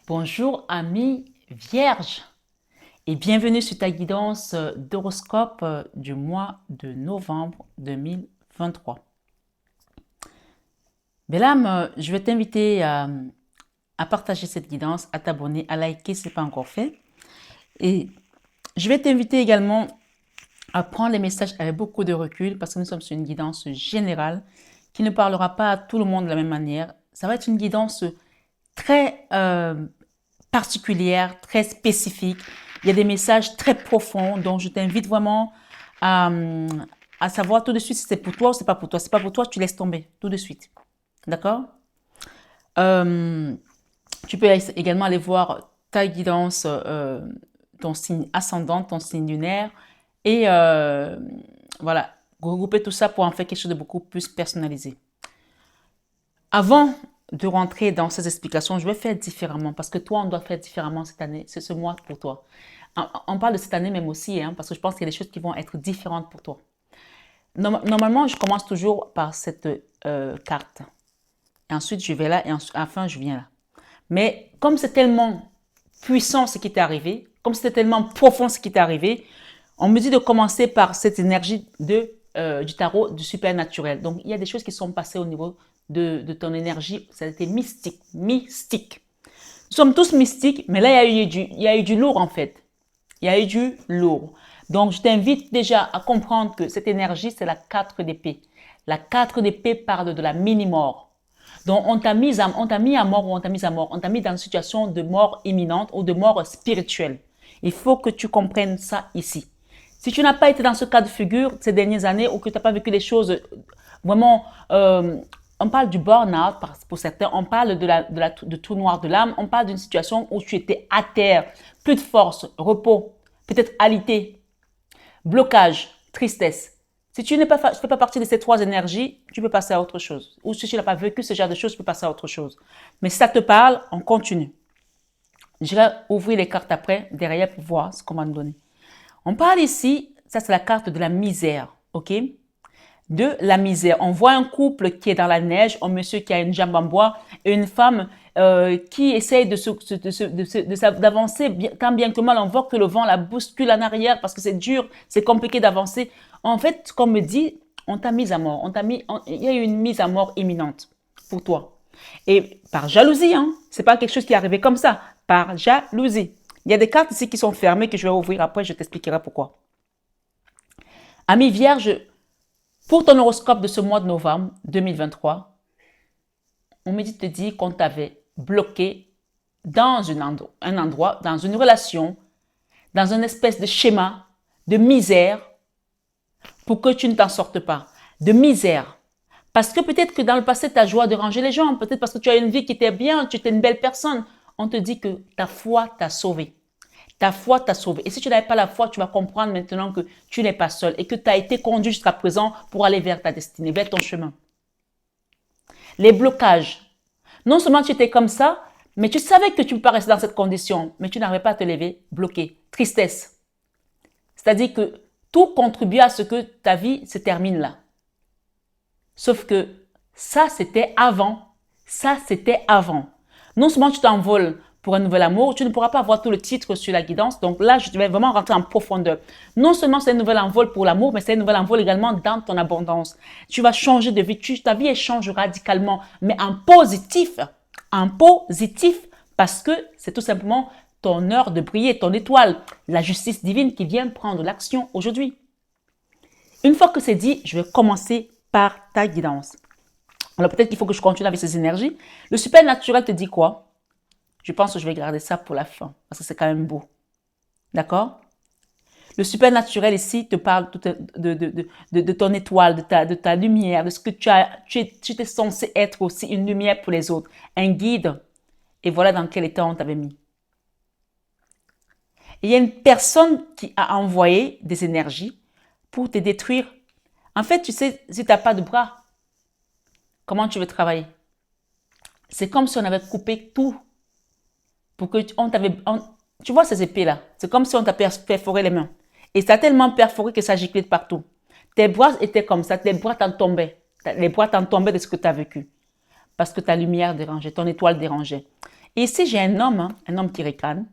Bonjour amis vierges et bienvenue sur ta guidance d'horoscope du mois de novembre 2023. Bellam, je vais t'inviter à partager cette guidance, à t'abonner, à liker si ce n'est pas encore fait. Et je vais t'inviter également à prendre les messages avec beaucoup de recul parce que nous sommes sur une guidance générale qui ne parlera pas à tout le monde de la même manière. Ça va être une guidance très particulière, très spécifique. Il y a des messages très profonds, donc je t'invite vraiment à, à savoir tout de suite si c'est pour toi ou c'est pas pour toi. Si c'est pas pour toi, tu laisses tomber tout de suite. D'accord? Tu peux également aller voir ta guidance, ton signe ascendant, ton signe lunaire, et voilà, regrouper tout ça pour en faire quelque chose de beaucoup plus personnalisé. Avant de rentrer dans ces explications, je vais faire différemment parce que toi, on doit faire différemment cette année, c'est ce mois pour toi. On parle de cette année même aussi, hein, parce que je pense qu'il y a des choses qui vont être différentes pour toi. Normalement, je commence toujours par cette carte. Et ensuite, je vais là et enfin, je viens là. Mais comme c'est tellement puissant ce qui t'est arrivé, comme c'était tellement profond ce qui t'est arrivé, on me dit de commencer par cette énergie du tarot du supernaturel. Donc, il y a des choses qui sont passées au niveau de ton énergie. Ça a été mystique, mystique. Nous sommes tous mystiques, mais là, il y a eu du lourd en fait. Il y a eu du lourd. Donc, je t'invite déjà à comprendre que cette énergie, c'est la 4 d'épée. La 4 d'épée parle de la mini-mort. Donc, on t'a mis à mort ou on t'a mis à mort. On t'a mis dans une situation de mort imminente ou de mort spirituelle. Il faut que tu comprennes ça ici. Si tu n'as pas été dans ce cas de figure ces dernières années ou que tu n'as pas vécu les choses vraiment, on parle du burn-out pour certains, on parle de tout noir de l'âme, on parle d'une situation où tu étais à terre, plus de force, repos, peut-être alité, blocage, tristesse. Si tu ne fais pas partie de ces trois énergies, tu peux passer à autre chose. Ou si tu n'as pas vécu ce genre de choses, tu peux passer à autre chose. Mais si ça te parle, on continue. Je vais ouvrir les cartes après, derrière, pour voir ce qu'on va nous donner. On parle ici, ça c'est la carte de la misère, ok? De la misère. On voit un couple qui est dans la neige, un monsieur qui a une jambe en bois et une femme qui essaye d'avancer tant bien que mal. On voit que le vent la bouscule en arrière parce que c'est dur, c'est compliqué d'avancer. En fait, comme me dit, on t'a mis à mort. Il y a eu une mise à mort imminente pour toi. Et par jalousie, hein, c'est pas quelque chose qui est arrivé comme ça. Par jalousie. Il y a des cartes ici qui sont fermées que je vais ouvrir après, je t'expliquerai pourquoi. Ami Vierge, pour ton horoscope de ce mois de novembre 2023, on me dit de te dire qu'on t'avait bloqué dans un endroit, dans une relation, dans une espèce de schéma de misère pour que tu ne t'en sortes pas. De misère. Parce que peut-être que dans le passé, tu as joie de ranger les gens. Peut-être parce que tu as une vie qui était bien, tu étais une belle personne. On te dit que ta foi t'a sauvé. Ta foi t'a sauvé. Et si tu n'avais pas la foi, tu vas comprendre maintenant que tu n'es pas seul et que tu as été conduit jusqu'à présent pour aller vers ta destinée, vers ton chemin. Les blocages. Non seulement tu étais comme ça, mais tu savais que tu ne peux pas rester dans cette condition, mais tu n'arrivais pas à te lever, bloqué. Tristesse. C'est-à-dire que tout contribue à ce que ta vie se termine là. Sauf que ça, c'était avant. Ça, c'était avant. Non seulement tu t'envoles pour un nouvel amour, tu ne pourras pas avoir tout le titre sur la guidance. Donc là, je vais vraiment rentrer en profondeur. Non seulement c'est un nouvel envol pour l'amour, mais c'est un nouvel envol également dans ton abondance. Tu vas changer de vie. Ta vie, elle change radicalement, mais en positif. En positif, parce que c'est tout simplement ton heure de briller, ton étoile, la justice divine qui vient prendre l'action aujourd'hui. Une fois que c'est dit, je vais commencer par ta guidance. Alors peut-être qu'il faut que je continue avec ces énergies. Le supernaturel te dit quoi? Je pense que je vais garder ça pour la fin, parce que c'est quand même beau. D'accord? Le supernaturel ici te parle de ton étoile, de ta lumière, de ce que tu es censé être aussi une lumière pour les autres, un guide. Et voilà dans quel état on t'avait mis. Et il y a une personne qui a envoyé des énergies pour te détruire. En fait, tu sais, si tu n'as pas de bras, comment tu veux travailler? C'est comme si on avait coupé tout pour que on t'avait... Tu vois ces épées-là? C'est comme si on t'a perforé les mains. Et ça a tellement perforé que ça giclait de partout. Tes bras étaient comme ça, tes bras t'en tombaient. Les bras t'en tombaient de ce que tu as vécu. Parce que ta lumière dérangeait, ton étoile dérangeait. Et ici, j'ai un homme qui ricane,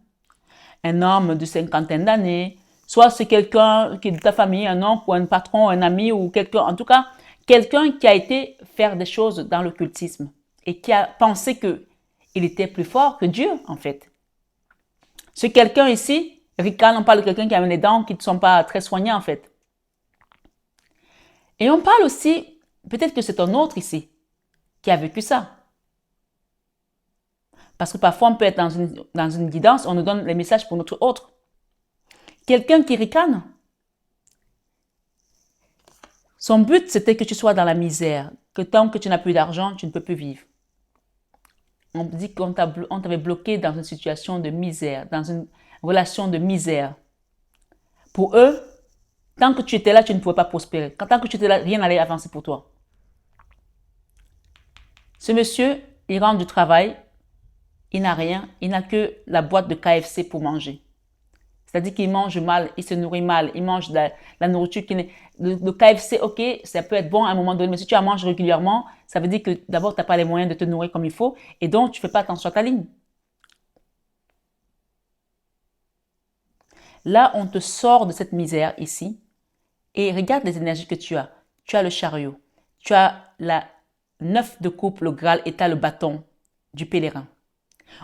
un homme de cinquantaine d'années, soit c'est quelqu'un qui est de ta famille, un oncle ou un patron, un ami ou quelqu'un, en tout cas, quelqu'un qui a été faire des choses dans l'occultisme et qui a pensé que il était plus fort que Dieu, en fait. Ce quelqu'un ici, ricane, on parle de quelqu'un qui a les dents qui ne sont pas très soignées, en fait. Et on parle aussi, peut-être que c'est un autre ici, qui a vécu ça. Parce que parfois, on peut être dans une guidance, on nous donne les messages pour notre autre. Quelqu'un qui ricane, son but, c'était que tu sois dans la misère, que tant que tu n'as plus d'argent, tu ne peux plus vivre. On dit qu'on t'avait bloqué dans une situation de misère, dans une relation de misère. Pour eux, tant que tu étais là, tu ne pouvais pas prospérer. Tant que tu étais là, rien n'allait avancer pour toi. Ce monsieur, il rentre du travail, il n'a rien, il n'a que la boîte de KFC pour manger. C'est-à-dire qu'il mange mal, il se nourrit mal, il mange de la nourriture qui n'est... Le KFC, ok, ça peut être bon à un moment donné, mais si tu en manges régulièrement, ça veut dire que d'abord, tu n'as pas les moyens de te nourrir comme il faut, et donc tu ne fais pas attention à ta ligne. Là, on te sort de cette misère ici, et regarde les énergies que tu as. Tu as le chariot, tu as la 9 de coupe, le Graal, et tu as le bâton du pèlerin.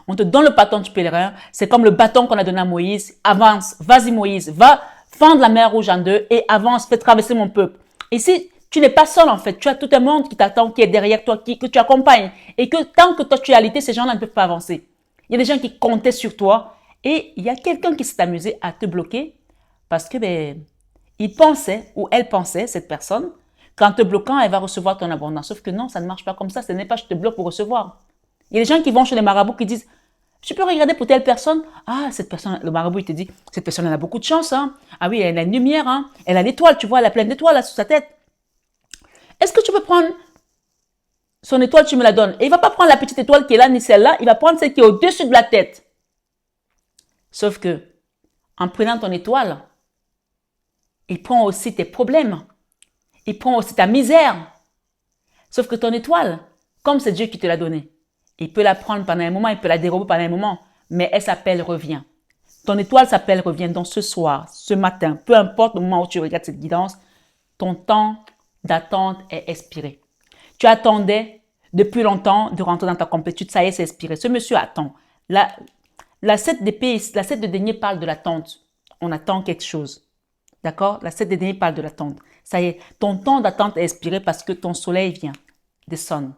On te donne le bâton du pèlerin, c'est comme le bâton qu'on a donné à Moïse. Avance, vas-y Moïse, va fendre la mer rouge en deux et avance, fais traverser mon peuple. Ici, tu n'es pas seul en fait, tu as tout un monde qui t'attend, qui est derrière toi, que tu accompagnes. Et que tant que toi tu es alité, ces gens-là ne peuvent pas avancer. Il y a des gens qui comptaient sur toi et il y a quelqu'un qui s'est amusé à te bloquer parce que il pensait ou elle pensait, cette personne, qu'en te bloquant, elle va recevoir ton abondance. Sauf que non, ça ne marche pas comme ça, ce n'est pas je te bloque pour recevoir. Il y a des gens qui vont chez les marabouts qui disent, je peux regarder pour telle personne. Ah, cette personne, le marabout, il te dit, cette personne, elle a beaucoup de chance. Hein. Ah oui, elle a une lumière. Hein. Elle a l'étoile, tu vois, elle a plein d'étoiles là sous sa tête. Est-ce que tu peux prendre son étoile, tu me la donnes. Et il ne va pas prendre la petite étoile qui est là, ni celle-là. Il va prendre celle qui est au-dessus de la tête. Sauf que, en prenant ton étoile, il prend aussi tes problèmes. Il prend aussi ta misère. Sauf que ton étoile, comme c'est Dieu qui te l'a donnée, il peut la prendre pendant un moment, il peut la dérober pendant un moment, mais elle s'appelle reviens. Ton étoile s'appelle reviens. Donc ce soir, ce matin, peu importe le moment où tu regardes cette guidance, ton temps d'attente est expiré. Tu attendais depuis longtemps de rentrer dans ta complétude, ça y est, c'est expiré. Ce monsieur attend. La 7 d'épée, la 7 de denier parle de l'attente. On attend quelque chose. D'accord? La 7 de denier parle de l'attente. Ça y est, ton temps d'attente est expiré parce que ton soleil vient, descend.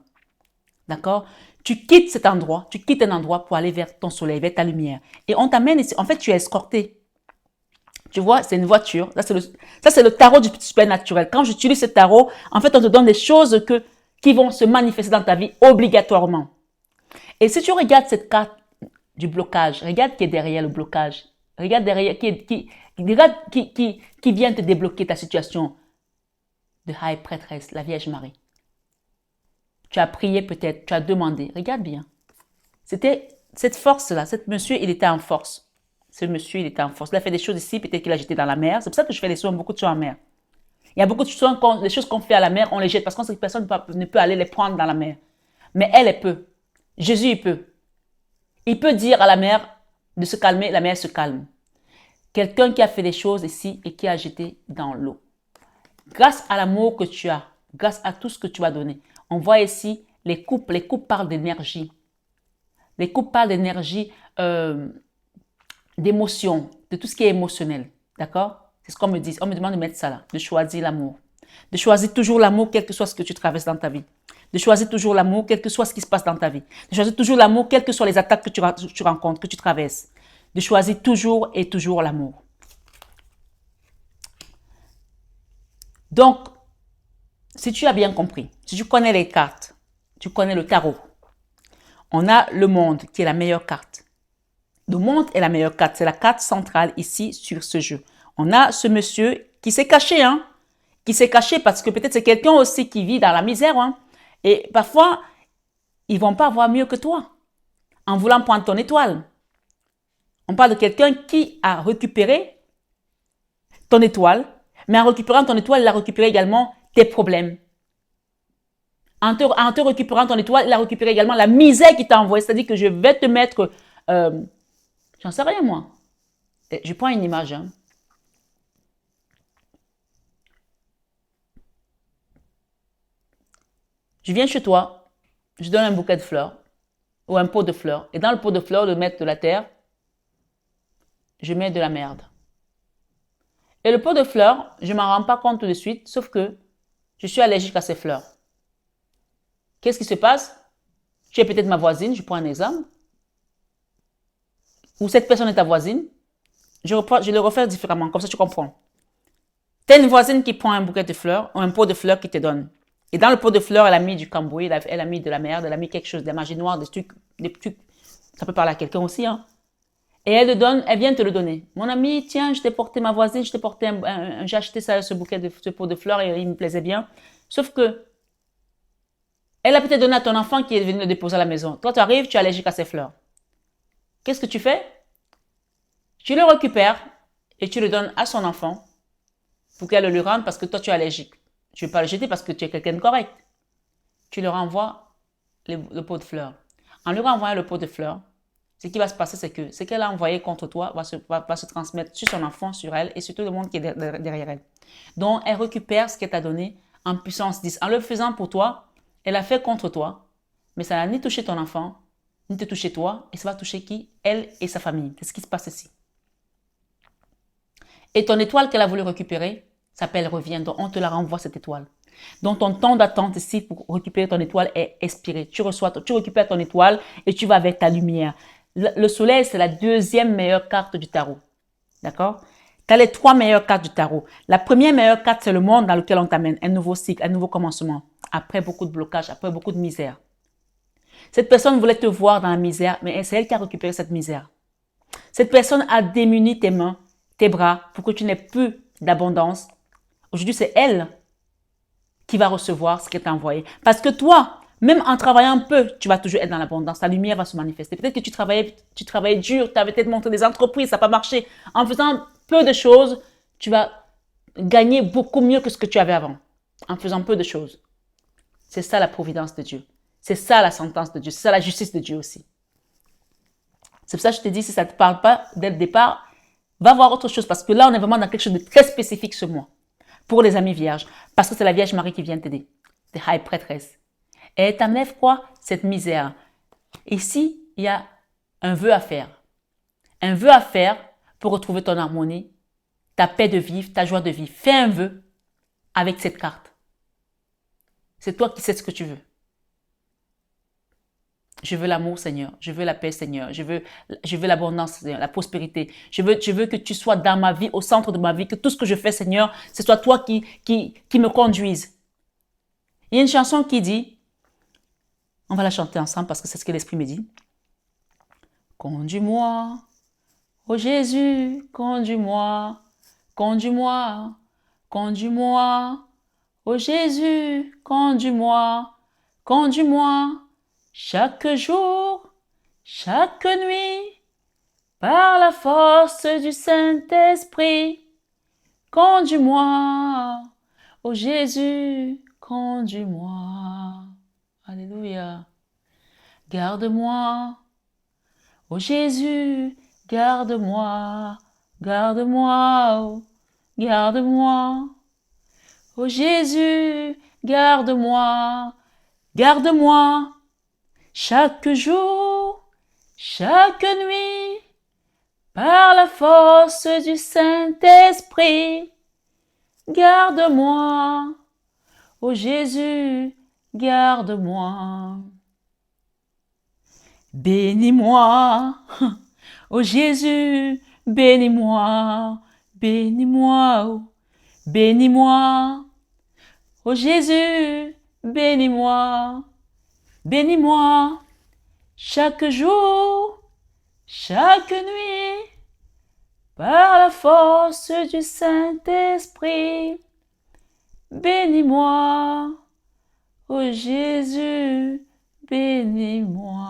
D'accord? Tu quittes cet endroit, tu quittes un endroit pour aller vers ton soleil, vers ta lumière. Et on t'amène ici. En fait, tu es escorté. Tu vois, c'est une voiture. Ça, c'est le tarot du supernaturel. Quand j'utilise ce tarot, en fait, on te donne des choses qui vont se manifester dans ta vie obligatoirement. Et si tu regardes cette carte du blocage, regarde qui est derrière le blocage. Regarde derrière, qui vient te débloquer ta situation de High Prêtresse, la Vierge Marie. Tu as prié peut-être, tu as demandé. Regarde bien. C'était cette force-là. Cet monsieur, il était en force. Ce monsieur, il était en force. Il a fait des choses ici, peut-être qu'il a jeté dans la mer. C'est pour ça que je fais beaucoup de choses en mer. Il y a beaucoup de choses, les choses qu'on fait à la mer, on les jette parce que personne ne peut aller les prendre dans la mer. Mais elle peut. Jésus, il peut. Il peut dire à la mer de se calmer, la mer se calme. Quelqu'un qui a fait des choses ici et qui a jeté dans l'eau. Grâce à l'amour que tu as, grâce à tout ce que tu as donné, on voit ici les coupes. Les coupes parlent d'énergie. Les coupes parlent d'énergie, d'émotion, de tout ce qui est émotionnel. D'accord? C'est ce qu'on me dit. On me demande de mettre ça là, de choisir l'amour. De choisir toujours l'amour, quel que soit ce que tu traverses dans ta vie. De choisir toujours l'amour, quel que soit ce qui se passe dans ta vie. De choisir toujours l'amour, quelles que soient les attaques que tu rencontres, que tu traverses. De choisir toujours et toujours l'amour. Donc, si tu as bien compris, si tu connais les cartes, tu connais le tarot, on a le monde qui est la meilleure carte. Le monde est la meilleure carte. C'est la carte centrale ici sur ce jeu. On a ce monsieur qui s'est caché, hein, qui s'est caché parce que peut-être c'est quelqu'un aussi qui vit dans la misère, hein. Et parfois, ils vont pas avoir mieux que toi en voulant prendre ton étoile. On parle de quelqu'un qui a récupéré ton étoile, mais en récupérant ton étoile, il a récupéré également tes problèmes. En te récupérant ton étoile, il a récupéré également la misère qu'il t'a envoyée. C'est-à-dire que je vais te mettre, j'en sais rien moi. Je prends une image. Hein. Je viens chez toi, je donne un bouquet de fleurs ou un pot de fleurs. Et dans le pot de fleurs, de mettre de la terre, je mets de la merde. Et le pot de fleurs, je ne m'en rends pas compte tout de suite, sauf que je suis allergique à ces fleurs. Qu'est-ce qui se passe? Tu es peut-être ma voisine, je prends un exemple. Ou cette personne est ta voisine. Je le refais différemment, comme ça tu comprends. Tu as une voisine qui prend un bouquet de fleurs ou un pot de fleurs qui te donne. Et dans le pot de fleurs, elle a mis du cambouis, elle a mis de la merde, elle a mis quelque chose, de la magie noire, des trucs. Ça peut parler à quelqu'un aussi, hein. Et elle vient te le donner. Mon ami, tiens, je t'ai porté ma voisine, j'ai acheté ce pot de fleurs et il me plaisait bien. Sauf que, elle a peut-être donné à ton enfant qui est venu le déposer à la maison. Toi, tu arrives, tu es allergique à ces fleurs. Qu'est-ce que tu fais? Tu le récupères et tu le donnes à son enfant pour qu'elle le lui rende parce que toi, tu es allergique. Tu ne veux pas le jeter parce que tu es quelqu'un de correct. Tu leur envoies le pot de fleurs. En lui renvoyant le pot de fleurs, ce qui va se passer, c'est que ce qu'elle a envoyé contre toi va se transmettre sur son enfant, sur elle et sur tout le monde qui est derrière elle. Donc, elle récupère ce qu'elle t'a donné en puissance 10. En le faisant pour toi, elle a fait contre toi, mais ça n'a ni touché ton enfant, ni te touché toi, et ça va toucher qui? Elle et sa famille. C'est ce qui se passe ici. Et ton étoile qu'elle a voulu récupérer s'appelle Reviens. Donc, on te la renvoie, cette étoile. Donc, ton temps d'attente ici pour récupérer ton étoile est expiré. Tu récupères ton étoile et tu vas avec ta lumière. Le soleil, c'est la deuxième meilleure carte du tarot. D'accord? Tu as les 3 meilleures cartes du tarot. La première meilleure carte, c'est le monde dans lequel on t'amène. Un nouveau cycle, un nouveau commencement. Après beaucoup de blocages, après beaucoup de misère. Cette personne voulait te voir dans la misère, mais c'est elle qui a récupéré cette misère. Cette personne a démuni tes mains, tes bras, pour que tu n'aies plus d'abondance. Aujourd'hui, c'est elle qui va recevoir ce qu'elle t'a envoyé. Parce que toi, même en travaillant un peu, tu vas toujours être dans l'abondance. Ta lumière va se manifester. Peut-être que tu travaillais dur, tu avais peut-être monté des entreprises, ça n'a pas marché. En faisant peu de choses, tu vas gagner beaucoup mieux que ce que tu avais avant. En faisant peu de choses. C'est ça la providence de Dieu. C'est ça la sentence de Dieu. C'est ça la justice de Dieu aussi. C'est pour ça que je te dis, si ça ne te parle pas dès le départ, va voir autre chose. Parce que là, on est vraiment dans quelque chose de très spécifique ce mois. Pour les amis vierges. Parce que c'est la Vierge Marie qui vient t'aider. T'es high prêtresse. Et elle t'enlève quoi? Cette misère. Ici, il y a un vœu à faire. Un vœu à faire pour retrouver ton harmonie, ta paix de vivre, ta joie de vivre. Fais un vœu avec cette carte. C'est toi qui sais ce que tu veux. Je veux l'amour, Seigneur. Je veux la paix, Seigneur. Je veux l'abondance, Seigneur, la prospérité. Je veux que tu sois dans ma vie, au centre de ma vie, que tout ce que je fais, Seigneur, ce soit toi qui me conduise. Il y a une chanson qui dit, on va la chanter ensemble parce que c'est ce que l'Esprit me dit. Conduis-moi, ô Jésus, conduis-moi, conduis-moi, conduis-moi, ô Jésus, conduis-moi, conduis-moi, chaque jour, chaque nuit, par la force du Saint-Esprit, conduis-moi, ô Jésus, conduis-moi. Alléluia. Garde-moi, ô Jésus, garde-moi, garde-moi, oh, garde-moi. Ô Jésus, garde-moi, garde-moi, chaque jour, chaque nuit, par la force du Saint-Esprit, garde-moi, ô Jésus, garde-moi. Bénis-moi, ô Jésus, bénis-moi, bénis-moi, oh, bénis-moi, ô Jésus, bénis-moi, bénis-moi, chaque jour, chaque nuit, par la force du Saint-Esprit, bénis-moi, ô Jésus, bénis-moi.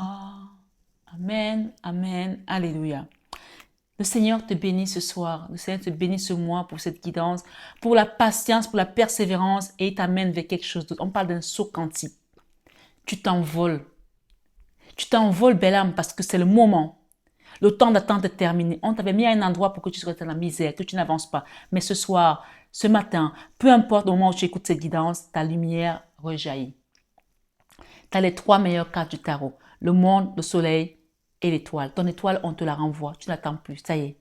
Amen, amen, alléluia. Le Seigneur te bénit ce soir. Le Seigneur te bénit ce mois pour cette guidance, pour la patience, pour la persévérance et il t'amène vers quelque chose d'autre. On parle d'un saut quantique. Tu t'envoles. Tu t'envoles, belle âme, parce que c'est le moment. Le temps d'attente est terminé. On t'avait mis à un endroit pour que tu sois dans la misère, que tu n'avances pas. Mais ce soir, ce matin, peu importe le moment où tu écoutes cette guidance, ta lumière rejaillit. Tu as les 3 meilleures cartes du tarot. Le monde, le soleil et l'étoile. Ton étoile, on te la renvoie. Tu n'attends plus. Ça y est.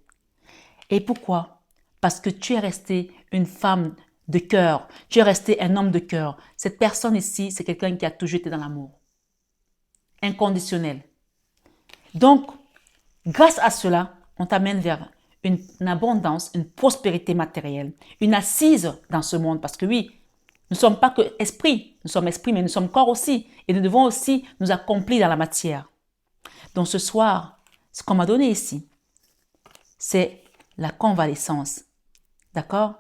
Et pourquoi? Parce que tu es resté une femme de cœur. Tu es resté un homme de cœur. Cette personne ici, c'est quelqu'un qui a toujours été dans l'amour. Inconditionnel. Donc, grâce à cela, on t'amène vers une abondance, une prospérité matérielle, une assise dans ce monde. Parce que oui, nous ne sommes pas que esprit, nous sommes esprit, mais nous sommes corps aussi. Et nous devons aussi nous accomplir dans la matière. Donc ce soir, ce qu'on m'a donné ici, c'est la convalescence. D'accord?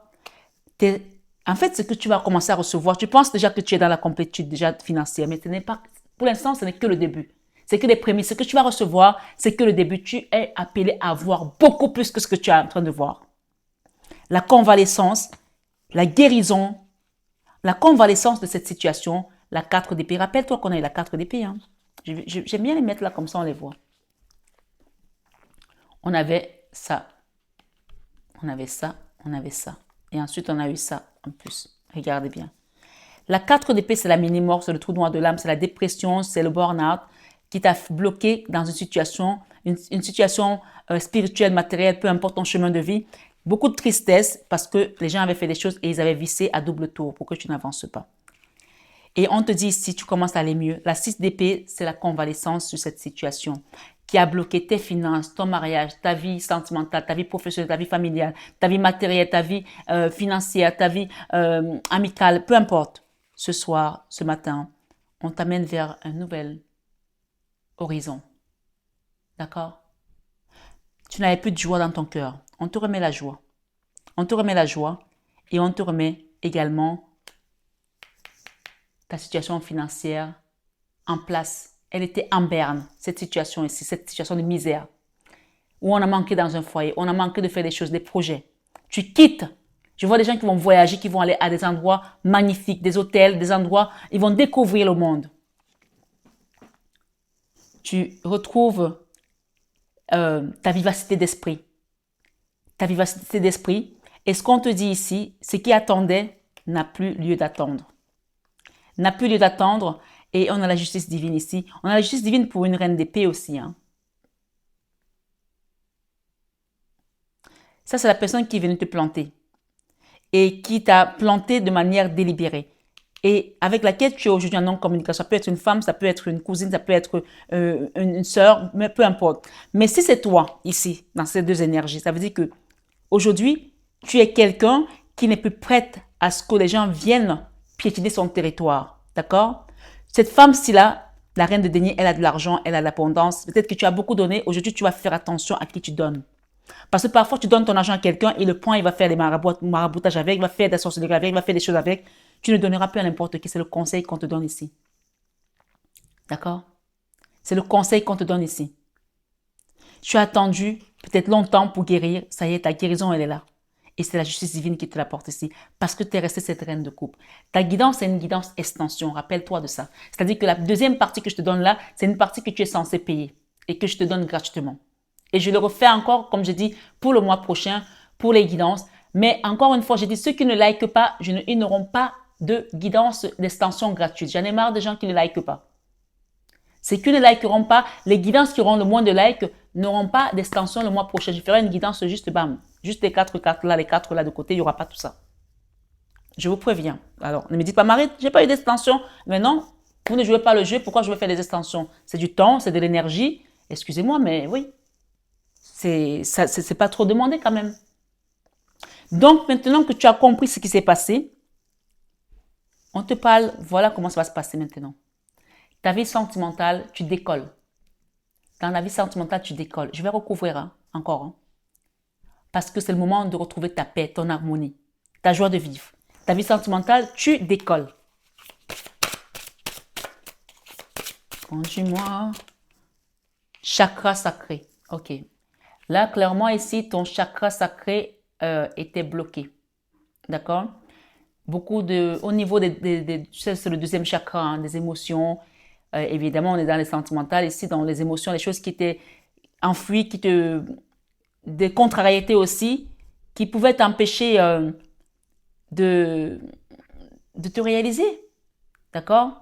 En fait, ce que tu vas commencer à recevoir, tu penses déjà que tu es dans la complétude déjà financière, mais ce n'est pas, pour l'instant, ce n'est que le début. C'est que les prémices. Ce que tu vas recevoir, c'est que le début. Tu es appelé à voir beaucoup plus que ce que tu es en train de voir. La convalescence, la guérison, la convalescence de cette situation, la 4 d'épée. Rappelle-toi qu'on a eu la 4 d'épée. Hein. J'aime bien les mettre là, comme ça on les voit. On avait ça, on avait ça, on avait ça. Et ensuite, on a eu ça en plus. Regardez bien. La 4 d'épée, c'est la mini-mort, c'est le trou noir de l'âme, c'est la dépression, c'est le burn-out qui t'a bloqué dans une situation, spirituelle, matérielle, peu importe ton chemin de vie. Beaucoup de tristesse parce que les gens avaient fait des choses et ils avaient vissé à double tour pour que tu n'avances pas. Et on te dit ici, tu commences à aller mieux. La 6 d'épée, c'est la convalescence sur cette situation qui a bloqué tes finances, ton mariage, ta vie sentimentale, ta vie professionnelle, ta vie familiale, ta vie matérielle, ta vie financière, ta vie amicale, peu importe. Ce soir, ce matin, on t'amène vers un nouvel horizon. D'accord? Tu n'avais plus de joie dans ton cœur. On te remet la joie. On te remet la joie et on te remet également ta situation financière en place. Elle était en berne, cette situation ici, cette situation de misère, où on a manqué dans un foyer, on a manqué de faire des choses, des projets. Tu quittes. Je vois des gens qui vont voyager, qui vont aller à des endroits magnifiques, des hôtels, des endroits, ils vont découvrir le monde. Tu retrouves ta vivacité d'esprit. Ta vivacité d'esprit. Et ce qu'on te dit ici, ce qui attendait n'a plus lieu d'attendre. N'a plus lieu d'attendre. Et on a la justice divine ici. On a la justice divine pour une reine d'épée aussi. Hein. Ça, c'est la personne qui est venue te planter. Et qui t'a planté de manière délibérée. Et avec laquelle tu es aujourd'hui en non-communication. Ça peut être une femme, ça peut être une cousine, ça peut être une sœur, mais peu importe. Mais si c'est toi, ici, dans ces deux énergies, ça veut dire que aujourd'hui, tu es quelqu'un qui n'est plus prête à ce que les gens viennent piétiner son territoire. D'accord? Cette femme-ci là, la reine de denier, elle a de l'argent, elle a de l'abondance. Peut-être que tu as beaucoup donné. Aujourd'hui, tu vas faire attention à qui tu donnes. Parce que parfois, tu donnes ton argent à quelqu'un et le prend, il va faire des maraboutages avec, il va faire des sorcelleries avec, il va faire des choses avec. Tu ne donneras plus à n'importe qui. C'est le conseil qu'on te donne ici. D'accord? C'est le conseil qu'on te donne ici. Tu as attendu peut-être longtemps pour guérir. Ça y est, ta guérison, elle est là. Et c'est la justice divine qui te l'apporte ici. Parce que tu es resté cette reine de coupe. Ta guidance, c'est une guidance extension. Rappelle-toi de ça. C'est-à-dire que la deuxième partie que je te donne là, c'est une partie que tu es censé payer. Et que je te donne gratuitement. Et je le refais encore, comme je dis, pour le mois prochain, pour les guidances. Mais encore une fois, je dis, ceux qui ne likent pas, ils n'auront pas de guidance d'extension gratuite. J'en ai marre des gens qui ne likent pas. Ceux qui ne likeront pas, les guidances qui auront le moins de likes n'auront pas d'extension le mois prochain. Je ferai une guidance juste bam. Juste les 4 cartes là, les 4 là de côté, il n'y aura pas tout ça. Je vous préviens. Alors, ne me dites pas, Marie, j'ai pas eu d'extension. Mais non, vous ne jouez pas le jeu, pourquoi je vais faire des extensions? C'est du temps, c'est de l'énergie. Excusez-moi, mais oui. C'est pas trop demandé quand même. Donc, maintenant que tu as compris ce qui s'est passé, on te parle, voilà comment ça va se passer maintenant. Ta vie sentimentale, tu décolles. Dans la vie sentimentale, tu décolles. Je vais recouvrir hein, encore. Hein, parce que c'est le moment de retrouver ta paix, ton harmonie, ta joie de vivre. Ta vie sentimentale, tu décolles. Conduis-moi. Chakra sacré. Ok. Là, clairement, ici, ton chakra sacré était bloqué. D'accord? Beaucoup de... Au niveau c'est le deuxième chakra, hein, des émotions. Évidemment, on est dans les sentimentales ici, dans les émotions, les choses qui étaient enfouies, des contrariétés aussi, qui pouvaient t'empêcher de, de te réaliser. D'accord?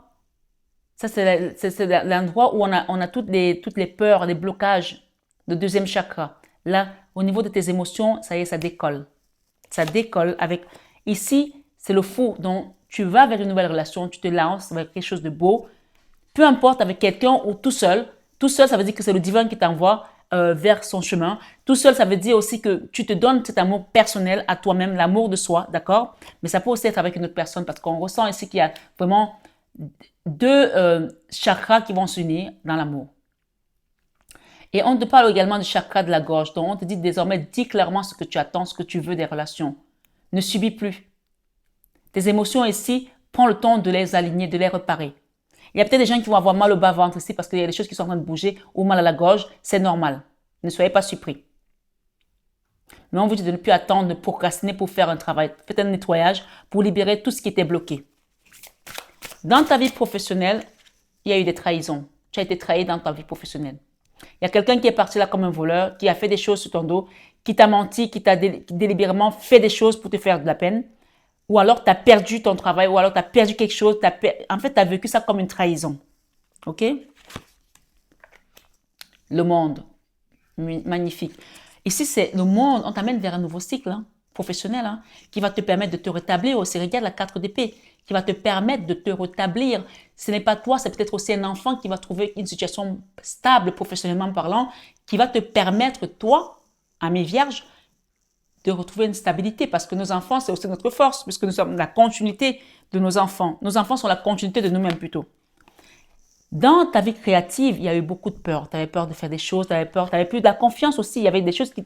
Ça, c'est l'endroit où on a toutes les peurs, les blocages de deuxième chakra. Là, au niveau de tes émotions, ça y est, ça décolle. Ça décolle avec... Ici, c'est le fou. Donc, tu vas vers une nouvelle relation, tu te lances vers quelque chose de beau. Peu importe avec quelqu'un ou tout seul. Tout seul, ça veut dire que c'est le divin qui t'envoie vers son chemin. Tout seul, ça veut dire aussi que tu te donnes cet amour personnel à toi-même, l'amour de soi, d'accord? Mais ça peut aussi être avec une autre personne parce qu'on ressent ici qu'il y a vraiment deux chakras qui vont s'unir dans l'amour. Et on te parle également du chakra de la gorge. Donc, on te dit désormais, dis clairement ce que tu attends, ce que tu veux des relations. Ne subis plus. Tes émotions ici, prends le temps de les aligner, de les réparer. Il y a peut-être des gens qui vont avoir mal au bas-ventre ici parce qu'il y a des choses qui sont en train de bouger ou mal à la gorge. C'est normal. Ne soyez pas surpris. Mais on vous dit de ne plus attendre, de procrastiner pour faire un travail. Faites un nettoyage pour libérer tout ce qui était bloqué. Dans ta vie professionnelle, il y a eu des trahisons. Tu as été trahi dans ta vie professionnelle. Il y a quelqu'un qui est parti là comme un voleur, qui a fait des choses sur ton dos, qui t'a menti, qui t'a délibérément fait des choses pour te faire de la peine. Ou alors tu as perdu ton travail, ou alors tu as perdu quelque chose. En fait, tu as vécu ça comme une trahison. OK? Le monde. Magnifique. Ici, c'est le monde. On t'amène vers un nouveau cycle professionnel qui va te permettre de te rétablir aussi. Regarde la 4 d'épée qui va te permettre de te rétablir. Ce n'est pas toi, c'est peut-être aussi un enfant qui va trouver une situation stable professionnellement parlant, qui va te permettre, toi, ami vierge, de retrouver une stabilité parce que nos enfants, c'est aussi notre force puisque nous sommes la continuité de nos enfants. Nos enfants sont la continuité de nous-mêmes plutôt. Dans ta vie créative, il y a eu beaucoup de peur. Tu avais peur de faire des choses, tu avais plus de la confiance aussi. Il y avait des choses qui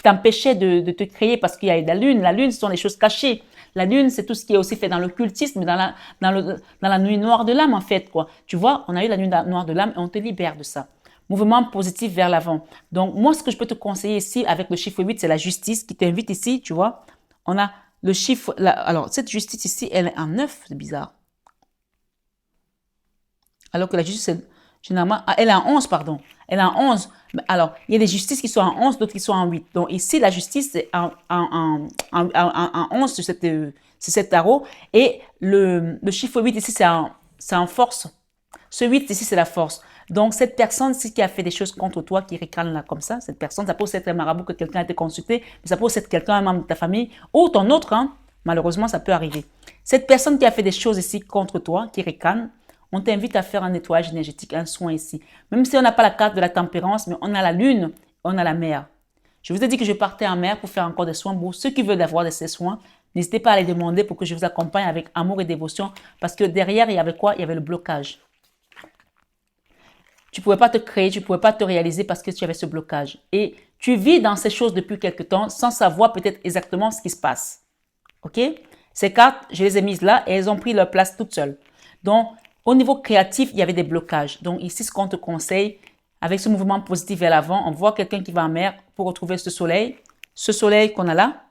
t'empêchaient de te créer parce qu'il y a eu la lune. La lune, ce sont les choses cachées. La lune, c'est tout ce qui est aussi fait dans l'occultisme, dans la nuit noire de l'âme en fait, quoi. Tu vois, on a eu la nuit noire de l'âme et on te libère de ça. Mouvement positif vers l'avant. Donc, moi, ce que je peux te conseiller ici avec le chiffre 8, c'est la justice qui t'invite ici, tu vois. On a le chiffre, alors, cette justice ici, elle est en 9, c'est bizarre. Alors que la justice, c'est généralement, elle est en 11, pardon. Elle est en 11. Alors, il y a des justices qui sont en 11, d'autres qui sont en 8. Donc, ici, la justice, c'est en 11 sur cet tarot. Et le chiffre 8 ici, c'est en force. Ce 8 ici, c'est la force. Donc, cette personne ici qui a fait des choses contre toi, qui réclame là comme ça, cette personne, ça peut être un marabout que quelqu'un a été consulté, mais ça peut être quelqu'un, un membre de ta famille, ou ton autre, malheureusement, ça peut arriver. Cette personne qui a fait des choses ici contre toi, qui réclame, on t'invite à faire un nettoyage énergétique, un soin ici. Même si on n'a pas la carte de la tempérance, mais on a la lune, on a la mer. Je vous ai dit que je partais en mer pour faire encore des soins. Pour ceux qui veulent avoir de ces soins, n'hésitez pas à les demander pour que je vous accompagne avec amour et dévotion. Parce que derrière, il y avait quoi? Il y avait le blocage. Tu ne pouvais pas te créer, tu ne pouvais pas te réaliser parce que tu avais ce blocage. Et tu vis dans ces choses depuis quelque temps sans savoir peut-être exactement ce qui se passe. OK? Ces cartes, je les ai mises là et elles ont pris leur place toutes seules. Donc, au niveau créatif, il y avait des blocages. Donc, ici, ce qu'on te conseille, avec ce mouvement positif vers l'avant, on voit quelqu'un qui va en mer pour retrouver ce soleil. Ce soleil qu'on a là.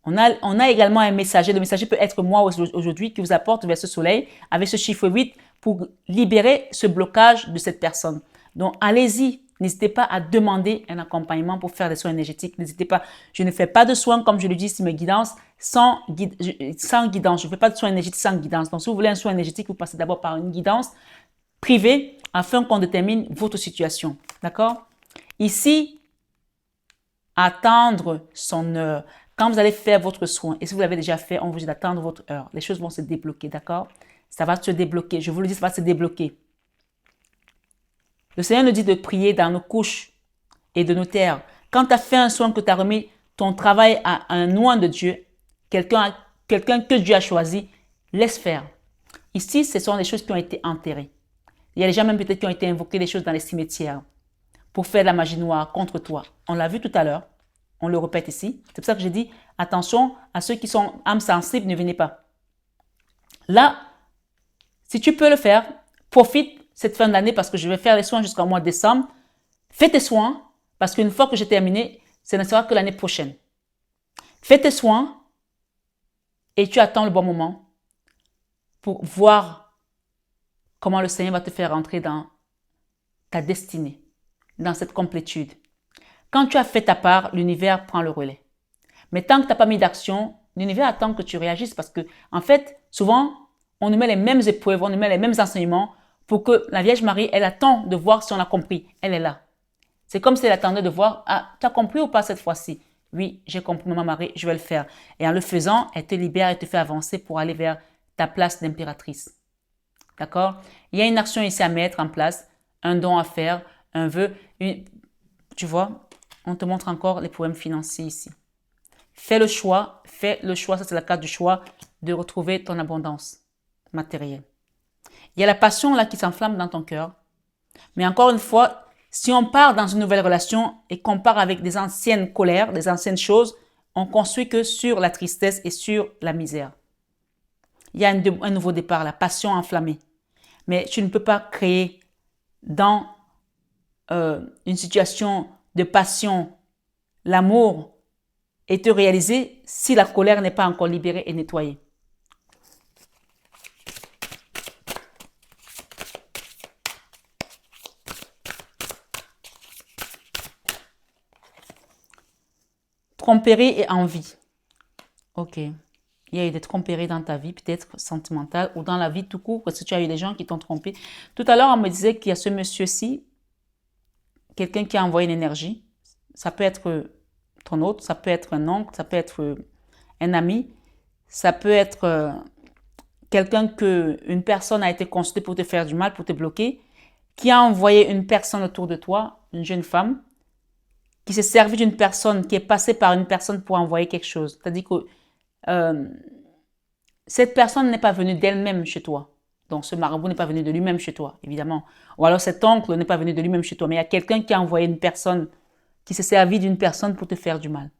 On a également un messager. Le messager peut être moi aujourd'hui qui vous apporte vers ce soleil avec ce chiffre 8 pour libérer ce blocage de cette personne. Donc, allez-y. N'hésitez pas à demander un accompagnement pour faire des soins énergétiques. N'hésitez pas. Je ne fais pas de soins, comme je le dis, c'est mes guidances, sans guidance. Je ne fais pas de soins énergétiques sans guidance. Donc, si vous voulez un soin énergétique, vous passez d'abord par une guidance privée afin qu'on détermine votre situation. D'accord? Ici, attendre son heure. Quand vous allez faire votre soin, et si vous l'avez déjà fait, on vous dit d'attendre votre heure. Les choses vont se débloquer, d'accord? Ça va se débloquer. Je vous le dis, ça va se débloquer. Le Seigneur nous dit de prier dans nos couches et de nos terres. Quand tu as fait un soin, que tu as remis ton travail à un loin de Dieu, quelqu'un que Dieu a choisi, laisse faire. Ici, ce sont des choses qui ont été enterrées. Il y a des gens même peut-être qui ont été invoqués des choses dans les cimetières pour faire de la magie noire contre toi. On l'a vu tout à l'heure. On le répète ici. C'est pour ça que j'ai dit, attention à ceux qui sont âmes sensibles, ne venez pas. Là, si tu peux le faire, profite cette fin d'année parce que je vais faire les soins jusqu'au mois de décembre. Fais tes soins parce qu'une fois que j'ai terminé, ce ne sera que l'année prochaine. Fais tes soins et tu attends le bon moment pour voir comment le Seigneur va te faire rentrer dans ta destinée, dans cette complétude. Quand tu as fait ta part, l'univers prend le relais. Mais tant que tu n'as pas mis d'action, l'univers attend que tu réagisses parce que, en fait, souvent, on nous met les mêmes épreuves, on nous met les mêmes enseignements pour que la Vierge Marie, elle attend de voir si on a compris. Elle est là. C'est comme si elle attendait de voir, ah, tu as compris ou pas cette fois-ci? Oui, j'ai compris, Maman Marie, je vais le faire. Et en le faisant, elle te libère, elle te fait avancer pour aller vers ta place d'impératrice. D'accord? Il y a une action ici à mettre en place, un don à faire, un vœu. Tu vois, on te montre encore les problèmes financiers ici. Fais le choix, ça c'est la carte du choix, de retrouver ton abondance matérielle. Il y a la passion là qui s'enflamme dans ton cœur. Mais encore une fois, si on part dans une nouvelle relation et qu'on part avec des anciennes colères, des anciennes choses, on construit que sur la tristesse et sur la misère. Il y a un nouveau départ, la passion enflammée. Mais tu ne peux pas créer dans une situation de passion l'amour et te réaliser si la colère n'est pas encore libérée et nettoyée. Tromperie et envie. Ok. Il y a eu des tromperies dans ta vie, peut-être sentimentale, ou dans la vie tout court, parce que tu as eu des gens qui t'ont trompé. Tout à l'heure, on me disait qu'il y a ce monsieur-ci, quelqu'un qui a envoyé une énergie. Ça peut être ton autre, ça peut être un oncle, ça peut être un ami, ça peut être une personne a été consultée pour te faire du mal, pour te bloquer, qui a envoyé une personne autour de toi, une jeune femme, qui s'est servi d'une personne, qui est passée par une personne pour envoyer quelque chose. C'est-à-dire que cette personne n'est pas venue d'elle-même chez toi. Donc, ce marabout n'est pas venu de lui-même chez toi, évidemment. Ou alors cet oncle n'est pas venu de lui-même chez toi. Mais il y a quelqu'un qui a envoyé une personne, qui s'est servi d'une personne pour te faire du mal.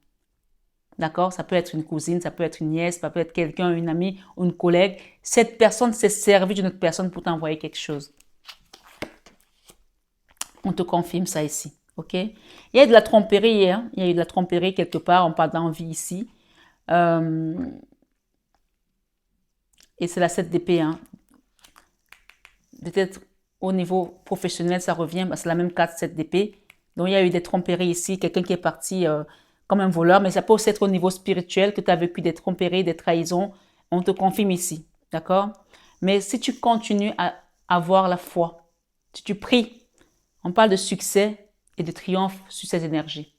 D'accord? Ça peut être une cousine, ça peut être une nièce, ça peut être quelqu'un, une amie ou une collègue. Cette personne s'est servie d'une autre personne pour t'envoyer quelque chose. On te confirme ça ici. Ok? Il y a de la tromperie, hein? Il y a eu de la tromperie quelque part. On parle d'envie ici. Et c'est la 7 d'épée. Hein? Peut-être au niveau professionnel, ça revient. C'est la même carte 7 d'épée. Donc, il y a eu des tromperies ici. Quelqu'un qui est parti comme un voleur. Mais ça peut aussi être au niveau spirituel que tu as vécu des tromperies, des trahisons. On te confirme ici. D'accord? Mais si tu continues à avoir la foi, si tu pries, on parle de succès et de triomphe sur ces énergies.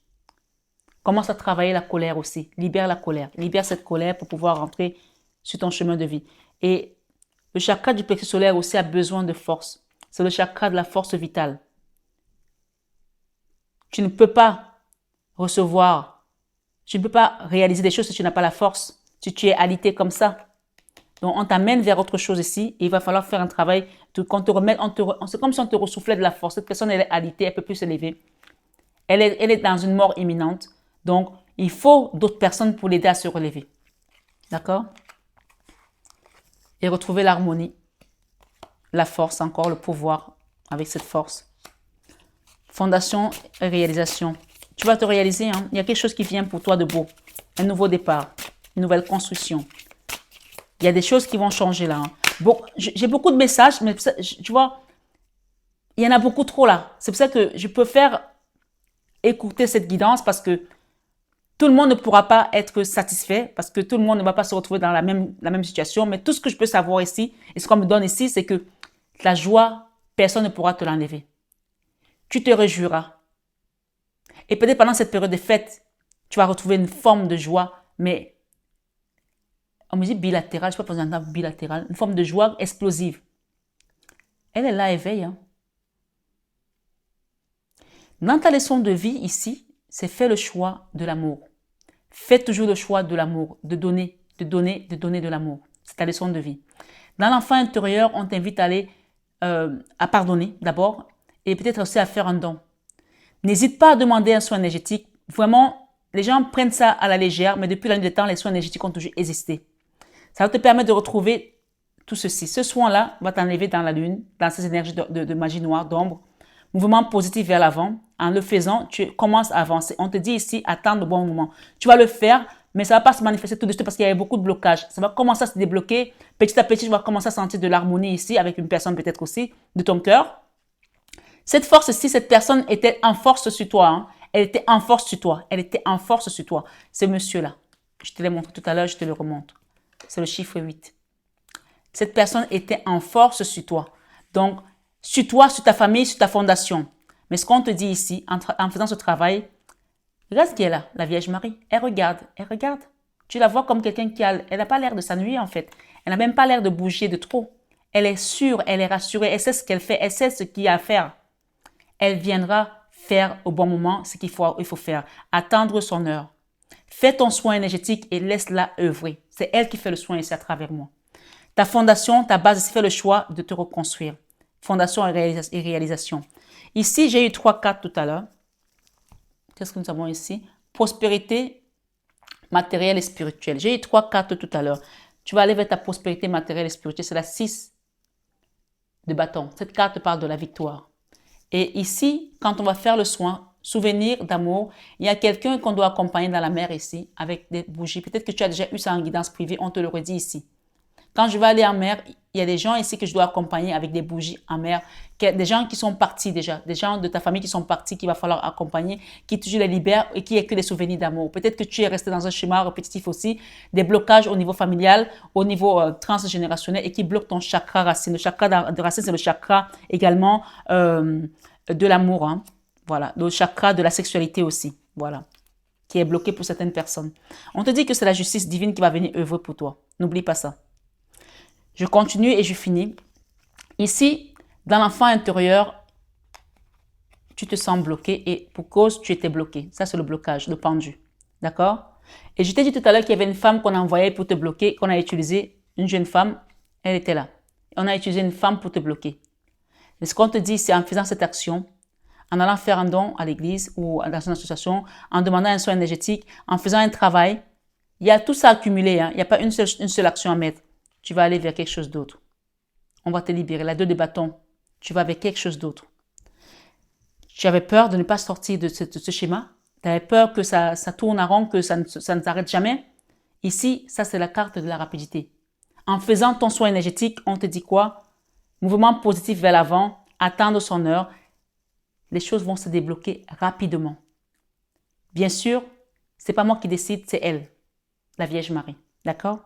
Commence à travailler la colère aussi. Libère la colère. Libère cette colère pour pouvoir rentrer sur ton chemin de vie. Et le chakra du plexus solaire aussi a besoin de force. C'est le chakra de la force vitale. Tu ne peux pas recevoir, tu ne peux pas réaliser des choses si tu n'as pas la force, si tu es alité comme ça. Donc, on t'amène vers autre chose ici et il va falloir faire un travail qu'on te remette, c'est comme si on te ressoufflait de la force. Cette personne, elle est alitée, elle ne peut plus se lever. Elle est dans une mort imminente. Donc, il faut d'autres personnes pour l'aider à se relever. D'accord? Et retrouver l'harmonie, la force encore, le pouvoir avec cette force. Fondation et réalisation. Tu vas te réaliser, hein? Il y a quelque chose qui vient pour toi de beau. Un nouveau départ, une nouvelle construction. Il y a des choses qui vont changer là. Hein. Bon, j'ai beaucoup de messages, mais tu vois, il y en a beaucoup trop là. C'est pour ça que je préfère écouter cette guidance parce que tout le monde ne pourra pas être satisfait parce que tout le monde ne va pas se retrouver dans la même situation. Mais tout ce que je peux savoir ici et ce qu'on me donne ici, c'est que la joie, personne ne pourra te l'enlever. Tu te réjouiras. Et peut-être pendant cette période de fête, tu vas retrouver une forme de joie, mais on me dit bilatérale, je ne sais pas si on entend bilatérale, une forme de joie explosive. Elle est là, éveille. Hein. Dans ta leçon de vie ici, c'est faire le choix de l'amour. Fais toujours le choix de l'amour, de donner de l'amour. C'est ta leçon de vie. Dans l'enfant intérieur, on t'invite à aller à pardonner d'abord et peut-être aussi à faire un don. N'hésite pas à demander un soin énergétique. Vraiment, les gens prennent ça à la légère, mais depuis la nuit des temps, les soins énergétiques ont toujours existé. Ça va te permettre de retrouver tout ceci. Ce soin-là va t'enlever dans la lune, dans ces énergies de magie noire, d'ombre. Mouvement positif vers l'avant. En le faisant, tu commences à avancer. On te dit ici, attends le bon moment. Tu vas le faire mais ça ne va pas se manifester tout de suite parce qu'il y a beaucoup de blocages. Ça va commencer à se débloquer. Petit à petit, tu vas commencer à sentir de l'harmonie ici avec une personne peut-être aussi de ton cœur. Cette force-ci, cette personne était en force sur toi. Hein. Elle était en force sur toi. Elle était en force sur toi. Ce monsieur-là, je te l'ai montré tout à l'heure, je te le remonte. C'est le chiffre 8. Cette personne était en force sur toi. Donc, sur toi, sur ta famille, sur ta fondation. Mais ce qu'on te dit ici, en faisant ce travail, regarde ce qui est là, la Vierge Marie. Elle regarde, elle regarde. Tu la vois comme quelqu'un elle n'a pas l'air de s'ennuyer en fait. Elle n'a même pas l'air de bouger de trop. Elle est sûre, elle est rassurée, elle sait ce qu'elle fait, elle sait ce qu'il y a à faire. Elle viendra faire au bon moment ce qu'il faut faire. Attendre son heure. Fais ton soin énergétique et laisse-la œuvrer. C'est elle qui fait le soin ici à travers moi. Ta fondation, ta base, ici fait le choix de te reconstruire. Fondation et réalisation. Ici, j'ai eu 3 cartes tout à l'heure. Qu'est-ce que nous avons ici? Prospérité matérielle et spirituelle. J'ai eu 3 cartes tout à l'heure. Tu vas aller vers ta prospérité matérielle et spirituelle. C'est la 6 de bâton. Cette carte parle de la victoire. Et ici, quand on va faire le soin, souvenir d'amour, il y a quelqu'un qu'on doit accompagner dans la mer ici avec des bougies. Peut-être que tu as déjà eu ça en guidance privée, on te le redit ici. Quand je vais aller en mer, il y a des gens ici que je dois accompagner avec des bougies en mer. Des gens qui sont partis déjà, des gens de ta famille qui sont partis, qu'il va falloir accompagner, qui tu les libères et qui est que des souvenirs d'amour. Peut-être que tu es resté dans un schéma répétitif aussi, des blocages au niveau familial, au niveau transgénérationnel et qui bloquent ton chakra racine. Le chakra de racine, c'est le chakra également de l'amour. Hein. Voilà, le chakra de la sexualité aussi. Voilà, qui est bloqué pour certaines personnes. On te dit que c'est la justice divine qui va venir œuvrer pour toi. N'oublie pas ça. Je continue et je finis. Ici, dans l'enfant intérieur, tu te sens bloqué et pour cause, tu étais bloqué. Ça, c'est le blocage, le pendu. D'accord? Et je t'ai dit tout à l'heure qu'il y avait une femme qu'on a envoyée pour te bloquer, qu'on a utilisée, une jeune femme, elle était là. On a utilisé une femme pour te bloquer. Et ce qu'on te dit, c'est en faisant cette action, en allant faire un don à l'église ou dans une association, en demandant un soin énergétique, en faisant un travail, il y a tout ça accumulé. Hein. Il n'y a pas une seule action à mettre. Tu vas aller vers quelque chose d'autre. On va te libérer. La 2 de bâton, tu vas vers quelque chose d'autre. Tu avais peur de ne pas sortir de ce schéma. Tu avais peur que ça tourne en rond, que ça ne s'arrête jamais. Ici, ça c'est la carte de la rapidité. En faisant ton soin énergétique, on te dit quoi? Mouvement positif vers l'avant, attendre son heure. Les choses vont se débloquer rapidement. Bien sûr, c'est pas moi qui décide, c'est elle, la Vierge Marie. D'accord?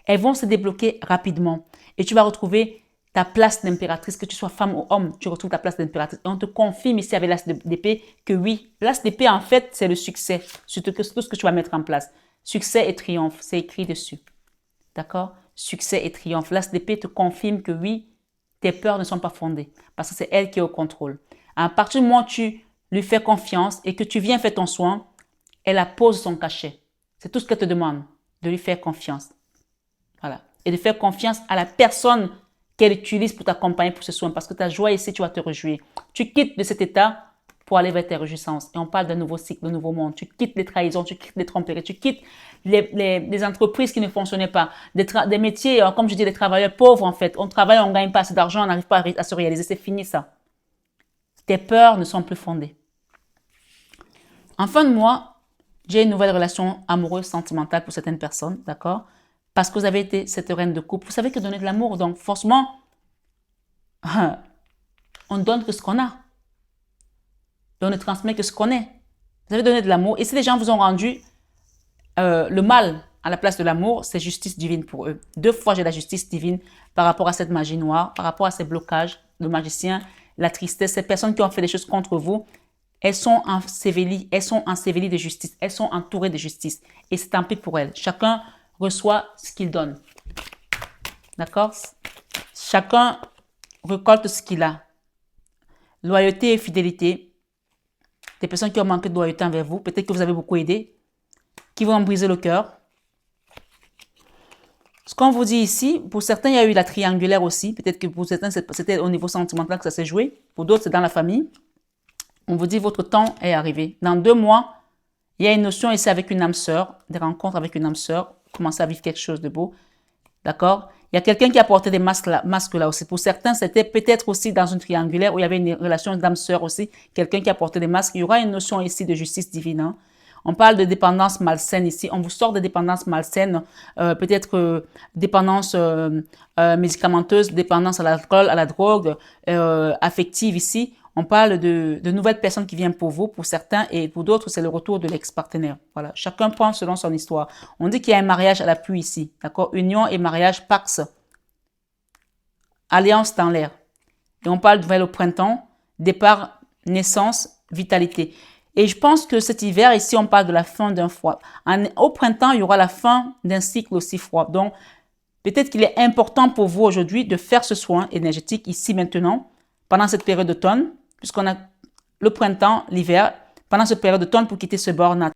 Elles vont se débloquer rapidement. Et tu vas retrouver ta place d'impératrice, que tu sois femme ou homme, tu retrouves ta place d'impératrice. Et on te confirme ici avec l'as d'épée que oui, l'as d'épée en fait, c'est le succès sur tout ce que tu vas mettre en place. Succès et triomphe, c'est écrit dessus. D'accord? Succès et triomphe. L'as d'épée te confirme que oui, tes peurs ne sont pas fondées parce que c'est elle qui est au contrôle. À partir du moment où tu lui fais confiance et que tu viens faire ton soin, elle appose son cachet. C'est tout ce qu'elle te demande, de lui faire confiance. Voilà. Et de faire confiance à la personne qu'elle utilise pour t'accompagner pour ce soin. Parce que ta joie ici, tu vas te réjouir. Tu quittes de cet état pour aller vers tes réjouissances. Et on parle d'un nouveau cycle, d'un nouveau monde. Tu quittes les trahisons, tu quittes les tromperies, tu quittes les entreprises qui ne fonctionnaient pas. Des métiers, comme je dis, les travailleurs pauvres en fait. On travaille, on ne gagne pas assez d'argent, on n'arrive pas à se réaliser. C'est fini ça. Tes peurs ne sont plus fondées. En fin de mois, j'ai une nouvelle relation amoureuse, sentimentale pour certaines personnes. D'accord? Parce que vous avez été cette reine de couple. Vous savez que donner de l'amour, donc forcément, on ne donne que ce qu'on a. Et on ne transmet que ce qu'on est. Vous avez donné de l'amour. Et si les gens vous ont rendu le mal à la place de l'amour, c'est justice divine pour eux. 2 fois, j'ai la justice divine par rapport à cette magie noire, par rapport à ces blocages, le magicien, la tristesse, ces personnes qui ont fait des choses contre vous. Elles sont ensevelies de justice. Elles sont entourées de justice. Et c'est tant pis pour elles. Chacun reçoit ce qu'il donne. D'accord? Chacun récolte ce qu'il a. Loyauté et fidélité. Des personnes qui ont manqué de loyauté envers vous, peut-être que vous avez beaucoup aidé, qui vont en briser le cœur. Ce qu'on vous dit ici, pour certains, il y a eu la triangulaire aussi. Peut-être que pour certains, c'était au niveau sentimental que ça s'est joué. Pour d'autres, c'est dans la famille. On vous dit, votre temps est arrivé. Dans 2 mois, il y a une notion ici avec une âme sœur, des rencontres avec une âme sœur. Commencer à vivre quelque chose de beau. D'accord? Il y a quelqu'un qui a porté des masques là aussi. Pour certains, c'était peut-être aussi dans une triangulaire où il y avait une relation d'âme sœur aussi. Quelqu'un qui a porté des masques. Il y aura une notion ici de justice divine. Hein? On parle de dépendance malsaine ici. On vous sort de dépendance malsaine, peut-être dépendance médicamenteuse, dépendance à l'alcool, à la drogue, affective ici. On parle de nouvelles personnes qui viennent pour vous, pour certains, et pour d'autres, c'est le retour de l'ex-partenaire. Voilà. Chacun prend selon son histoire. On dit qu'il y a un mariage à l'appui ici. D'accord? Union et mariage, pax. Alliance dans l'air. Et on parle vers le printemps, départ, naissance, vitalité. Et je pense que cet hiver, ici, on parle de la fin d'un froid. Au printemps, il y aura la fin d'un cycle aussi froid. Donc, peut-être qu'il est important pour vous aujourd'hui de faire ce soin énergétique ici maintenant, pendant cette période d'automne, puisqu'on a le printemps, l'hiver, pendant cette période d'automne pour quitter ce burn-out.